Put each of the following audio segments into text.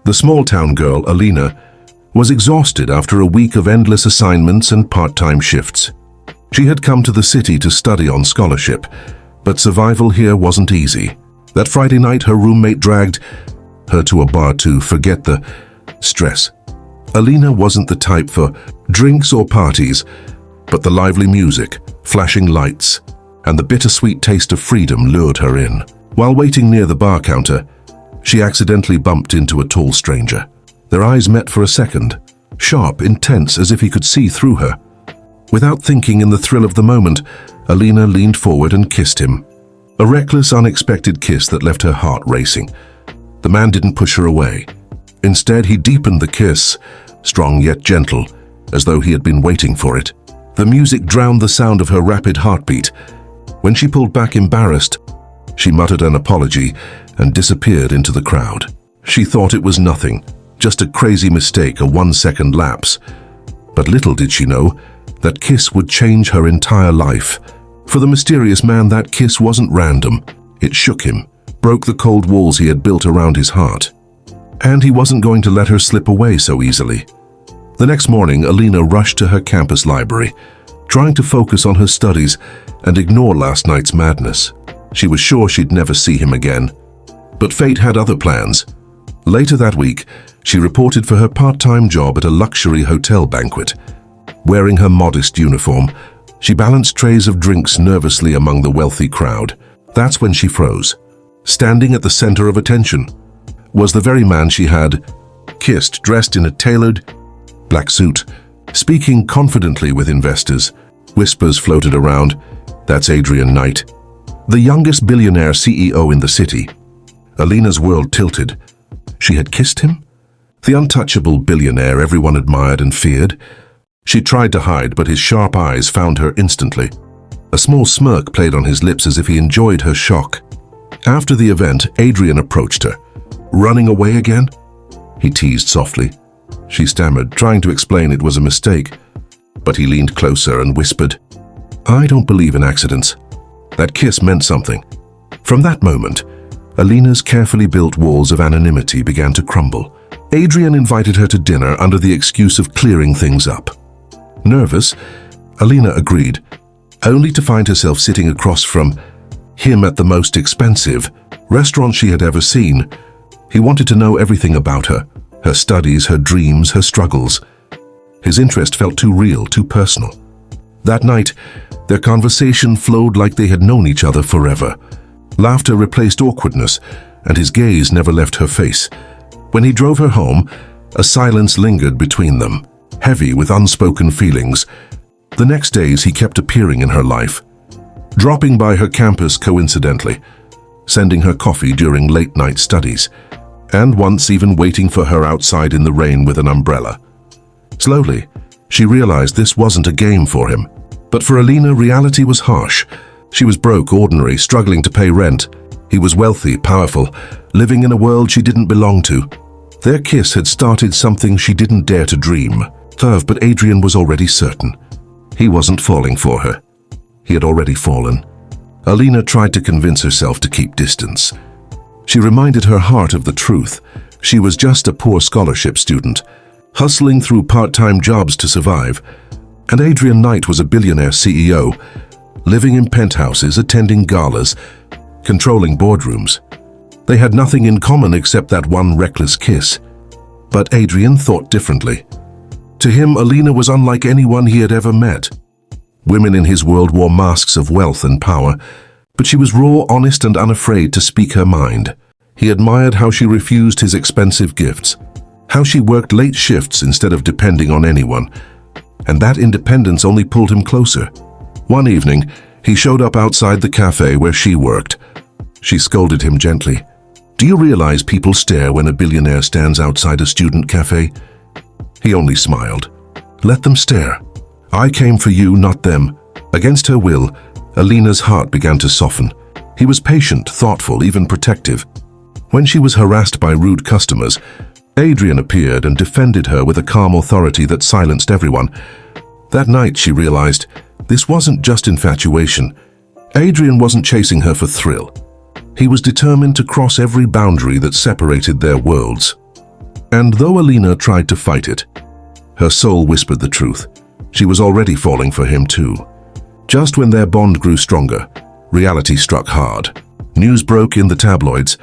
The small-town girl, Alina, was exhausted after a week of endless assignments and part-time shifts. She had come to the city to study on scholarship, but survival here wasn't easy. That Friday night, her roommate dragged her to a bar to forget the stress. Alina wasn't the type for drinks or parties, but the lively music, flashing lights, and the bittersweet taste of freedom lured her in. While waiting near the bar counter, she accidentally bumped into a tall stranger. Their eyes met for a second, sharp, intense, as if he could see through her. Without thinking, in the thrill of the moment, Alina leaned forward and kissed him. A reckless, unexpected kiss that left her heart racing. The man didn't push her away. Instead, he deepened the kiss, strong yet gentle, as though he had been waiting for it. The music drowned the sound of her rapid heartbeat. When she pulled back embarrassed, she muttered an apology and disappeared into the crowd. She thought it was nothing, just a crazy mistake, a 1-second lapse. But little did she know, that kiss would change her entire life. For the mysterious man, that kiss wasn't random. It shook him, broke the cold walls he had built around his heart. And he wasn't going to let her slip away so easily. The next morning, Alina rushed to her campus library, trying to focus on her studies and ignore last night's madness. She was sure she'd never see him again. But fate had other plans. Later that week, she reported for her part-time job at a luxury hotel banquet. Wearing her modest uniform, she balanced trays of drinks nervously among the wealthy crowd. That's when she froze. Standing at the center of attention was the very man she had kissed, dressed in a tailored black suit, speaking confidently with investors. Whispers floated around. That's Adrian Knight, the youngest billionaire CEO in the city. Alina's world tilted. She had kissed him? The untouchable billionaire everyone admired and feared. She tried to hide, but his sharp eyes found her instantly. A small smirk played on his lips as if he enjoyed her shock. After the event, Adrian approached her. "Running away again?" he teased softly. She stammered, trying to explain it was a mistake. But he leaned closer and whispered, "I don't believe in accidents." That kiss meant something. From that moment, Alina's carefully built walls of anonymity began to crumble. Adrian invited her to dinner under the excuse of clearing things up. Nervous, Alina agreed, only to find herself sitting across from him at the most expensive restaurant she had ever seen. He wanted to know everything about her studies, her dreams, her struggles. His interest felt too real, too personal. That night, their conversation flowed like they had known each other forever. Laughter replaced awkwardness, and his gaze never left her face. When he drove her home, a silence lingered between them, heavy with unspoken feelings. The next days, he kept appearing in her life, dropping by her campus coincidentally, sending her coffee during late-night studies, and once even waiting for her outside in the rain with an umbrella. Slowly, she realized this wasn't a game for him. But for Alina, reality was harsh. She was broke, ordinary, struggling to pay rent. He was wealthy, powerful, living in a world she didn't belong to. Their kiss had started something she didn't dare to dream. But Adrian was already certain. He wasn't falling for her. He had already fallen. Alina tried to convince herself to keep distance. She reminded her heart of the truth. She was just a poor scholarship student, hustling through part-time jobs to survive. And Adrian Knight was a billionaire CEO, living in penthouses, attending galas, controlling boardrooms. They had nothing in common except that one reckless kiss. But Adrian thought differently. To him, Alina was unlike anyone he had ever met. Women in his world wore masks of wealth and power, but she was raw, honest, and unafraid to speak her mind. He admired how she refused his expensive gifts, how she worked late shifts instead of depending on anyone, and that independence only pulled him closer. One evening, he showed up outside the cafe where she worked. She scolded him gently. "Do you realize people stare when a billionaire stands outside a student cafe?" He only smiled. "Let them stare. I came for you, not them." Against her will, Alina's heart began to soften. He was patient, thoughtful, even protective. When she was harassed by rude customers, Adrian appeared and defended her with a calm authority that silenced everyone. That night, she realized, this wasn't just infatuation. Adrian wasn't chasing her for thrill. He was determined to cross every boundary that separated their worlds. And though Alina tried to fight it, her soul whispered the truth. She was already falling for him too. Just when their bond grew stronger, reality struck hard. News broke in the tabloids.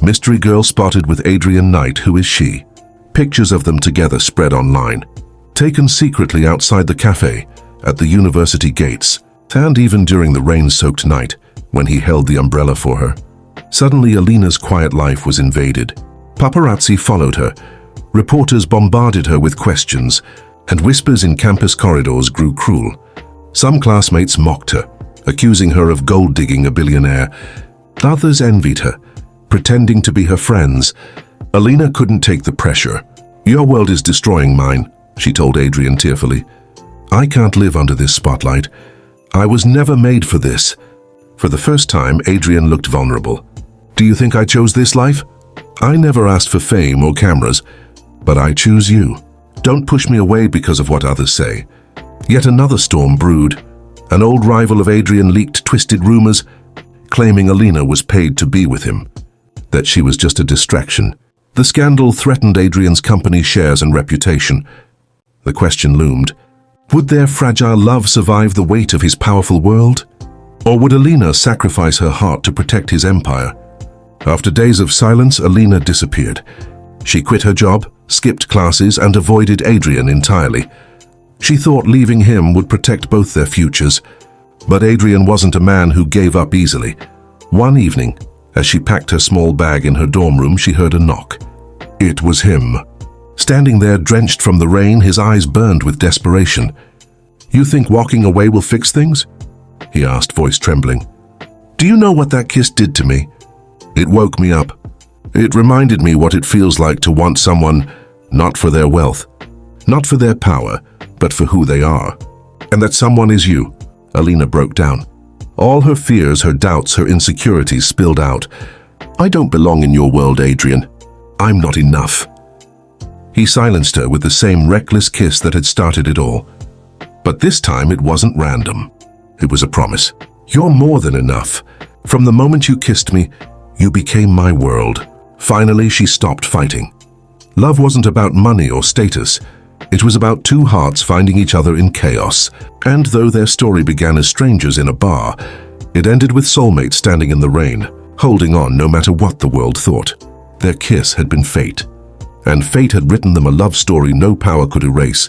Mystery girl spotted with Adrian Knight. Who is she? Pictures of them together spread online. Taken secretly outside the cafe, at the university gates, and even during the rain-soaked night when he held the umbrella for her. Suddenly, Alina's quiet life was invaded. Paparazzi followed her. Reporters bombarded her with questions, and whispers in campus corridors grew cruel. Some classmates mocked her, accusing her of gold-digging a billionaire. Others envied her, pretending to be her friends. Alina couldn't take the pressure. "Your world is destroying mine," she told Adrian tearfully. "I can't live under this spotlight. I was never made for this." For the first time, Adrian looked vulnerable. "Do you think I chose this life? I never asked for fame or cameras, but I choose you. Don't push me away because of what others say." Yet another storm brewed. An old rival of Adrian leaked twisted rumors, claiming Alina was paid to be with him, that she was just a distraction. The scandal threatened Adrian's company shares and reputation. The question loomed, would their fragile love survive the weight of his powerful world? Or would Alina sacrifice her heart to protect his empire? After days of silence, Alina disappeared. She quit her job, skipped classes, and avoided Adrian entirely. She thought leaving him would protect both their futures. But Adrian wasn't a man who gave up easily. One evening, as she packed her small bag in her dorm room, she heard a knock. It was him. Standing there, drenched from the rain, his eyes burned with desperation. "You think walking away will fix things?" he asked, voice trembling. "Do you know what that kiss did to me? It woke me up. It reminded me what it feels like to want someone not for their wealth, not for their power, but for who they are. And that someone is you." Alina broke down. All her fears, her doubts, her insecurities spilled out. "I don't belong in your world, Adrian. I'm not enough." He silenced her with the same reckless kiss that had started it all. But this time it wasn't random. It was a promise. "You're more than enough. From the moment you kissed me, you became my world." Finally, she stopped fighting. Love wasn't about money or status. It was about two hearts finding each other in chaos. And though their story began as strangers in a bar, it ended with soulmates standing in the rain, holding on no matter what the world thought. Their kiss had been fate. And fate had written them a love story no power could erase.